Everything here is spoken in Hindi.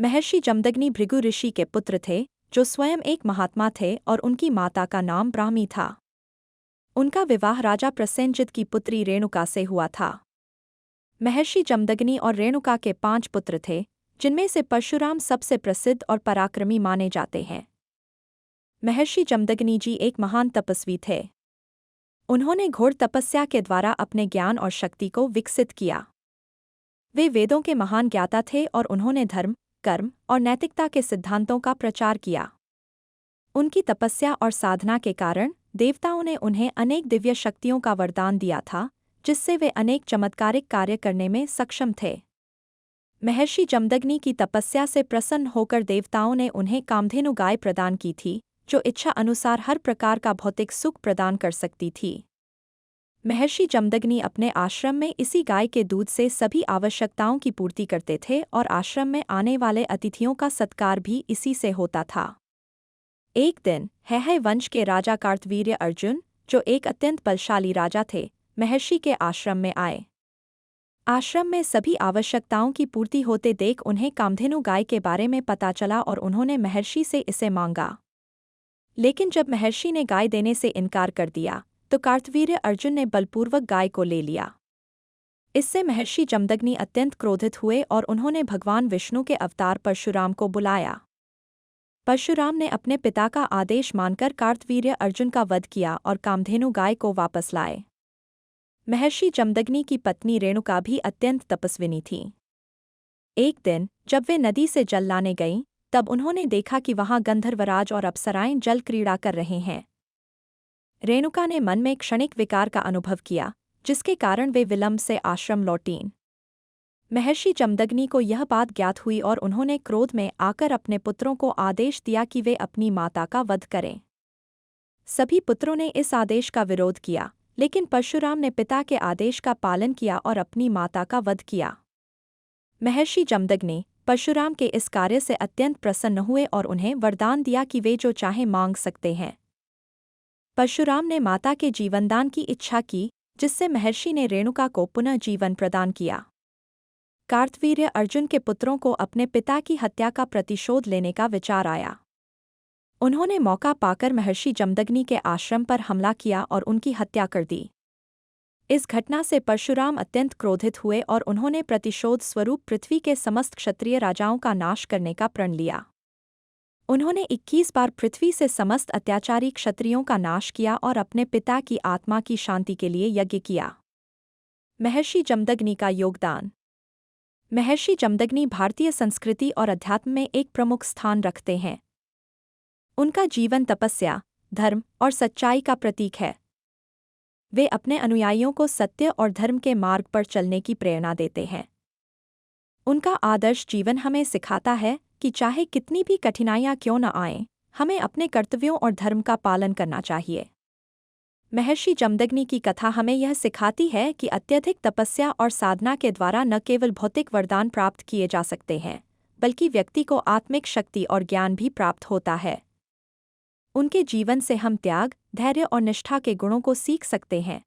महर्षि जमदग्नि भृगु ऋषि के पुत्र थे, जो स्वयं एक महात्मा थे और उनकी माता का नाम ब्राह्मी था। उनका विवाह राजा प्रसेनजित की पुत्री रेणुका से हुआ था। महर्षि जमदग्नि और रेणुका के 5 पुत्र थे, जिनमें से परशुराम सबसे प्रसिद्ध और पराक्रमी माने जाते हैं। महर्षि जमदग्नि जी एक महान तपस्वी थे। उन्होंने घोर तपस्या के द्वारा अपने ज्ञान और शक्ति को विकसित किया। वे वेदों के महान ज्ञाता थे और उन्होंने धर्म, कर्म और नैतिकता के सिद्धांतों का प्रचार किया। उनकी तपस्या और साधना के कारण देवताओं ने उन्हें अनेक दिव्य शक्तियों का वरदान दिया था, जिससे वे अनेक चमत्कारिक कार्य करने में सक्षम थे। महर्षि जमदग्नि की तपस्या से प्रसन्न होकर देवताओं ने उन्हें कामधेनु गाय प्रदान की थी, जो इच्छा अनुसार हर प्रकार का भौतिक सुख प्रदान कर सकती थी। महर्षि जमदग्नि अपने आश्रम में इसी गाय के दूध से सभी आवश्यकताओं की पूर्ति करते थे और आश्रम में आने वाले अतिथियों का सत्कार भी इसी से होता था। एक दिन हैहय वंश के राजा कार्तवीर्य अर्जुन, जो एक अत्यंत बलशाली राजा थे, महर्षि के आश्रम में आए। आश्रम में सभी आवश्यकताओं की पूर्ति होते देख उन्हें कामधेनु गाय के बारे में पता चला और उन्होंने महर्षि से इसे मांगा। लेकिन जब महर्षि ने गाय देने से इनकार कर दिया, तो कार्तवीर्य अर्जुन ने बलपूर्वक गाय को ले लिया। इससे महर्षि जमदग्नि अत्यंत क्रोधित हुए और उन्होंने भगवान विष्णु के अवतार परशुराम को बुलाया। परशुराम ने अपने पिता का आदेश मानकर कार्तवीर्य अर्जुन का वध किया और कामधेनु गाय को वापस लाए। महर्षि जमदग्नि की पत्नी रेणुका भी अत्यंत तपस्विनी थी। एक दिन जब वे नदी से जल लाने गईं, तब उन्होंने देखा कि वहां गंधर्वराज और अप्सराएं जल क्रीड़ा कर रहे हैं। रेणुका ने मन में क्षणिक विकार का अनुभव किया, जिसके कारण वे विलंब से आश्रम लौटीं। महर्षि जमदग्नि को यह बात ज्ञात हुई और उन्होंने क्रोध में आकर अपने पुत्रों को आदेश दिया कि वे अपनी माता का वध करें। सभी पुत्रों ने इस आदेश का विरोध किया, लेकिन परशुराम ने पिता के आदेश का पालन किया और अपनी माता का वध किया। महर्षि जमदग्नि परशुराम के इस कार्य से अत्यंत प्रसन्न हुए और उन्हें वरदान दिया कि वे जो चाहे मांग सकते हैं। परशुराम ने माता के जीवनदान की इच्छा की, जिससे महर्षि ने रेणुका को पुनः जीवन प्रदान किया। कार्तवीर्य अर्जुन के पुत्रों को अपने पिता की हत्या का प्रतिशोध लेने का विचार आया। उन्होंने मौका पाकर महर्षि जमदग्नि के आश्रम पर हमला किया और उनकी हत्या कर दी। इस घटना से परशुराम अत्यंत क्रोधित हुए और उन्होंने प्रतिशोध स्वरूप पृथ्वी के समस्त क्षत्रिय राजाओं का नाश करने का प्रण लिया। उन्होंने 21 बार पृथ्वी से समस्त अत्याचारी क्षत्रियों का नाश किया और अपने पिता की आत्मा की शांति के लिए यज्ञ किया। महर्षि जमदग्नि का योगदान। महर्षि जमदग्नि भारतीय संस्कृति और अध्यात्म में एक प्रमुख स्थान रखते हैं। उनका जीवन तपस्या, धर्म और सच्चाई का प्रतीक है। वे अपने अनुयायियों को सत्य और धर्म के मार्ग पर चलने की प्रेरणा देते हैं। उनका आदर्श जीवन हमें सिखाता है कि चाहे कितनी भी कठिनाइयां क्यों न आएं, हमें अपने कर्तव्यों और धर्म का पालन करना चाहिए। महर्षि जमदग्नि की कथा हमें यह सिखाती है कि अत्यधिक तपस्या और साधना के द्वारा न केवल भौतिक वरदान प्राप्त किए जा सकते हैं, बल्कि व्यक्ति को आत्मिक शक्ति और ज्ञान भी प्राप्त होता है। उनके जीवन से हम त्याग, धैर्य और निष्ठा के गुणों को सीख सकते हैं।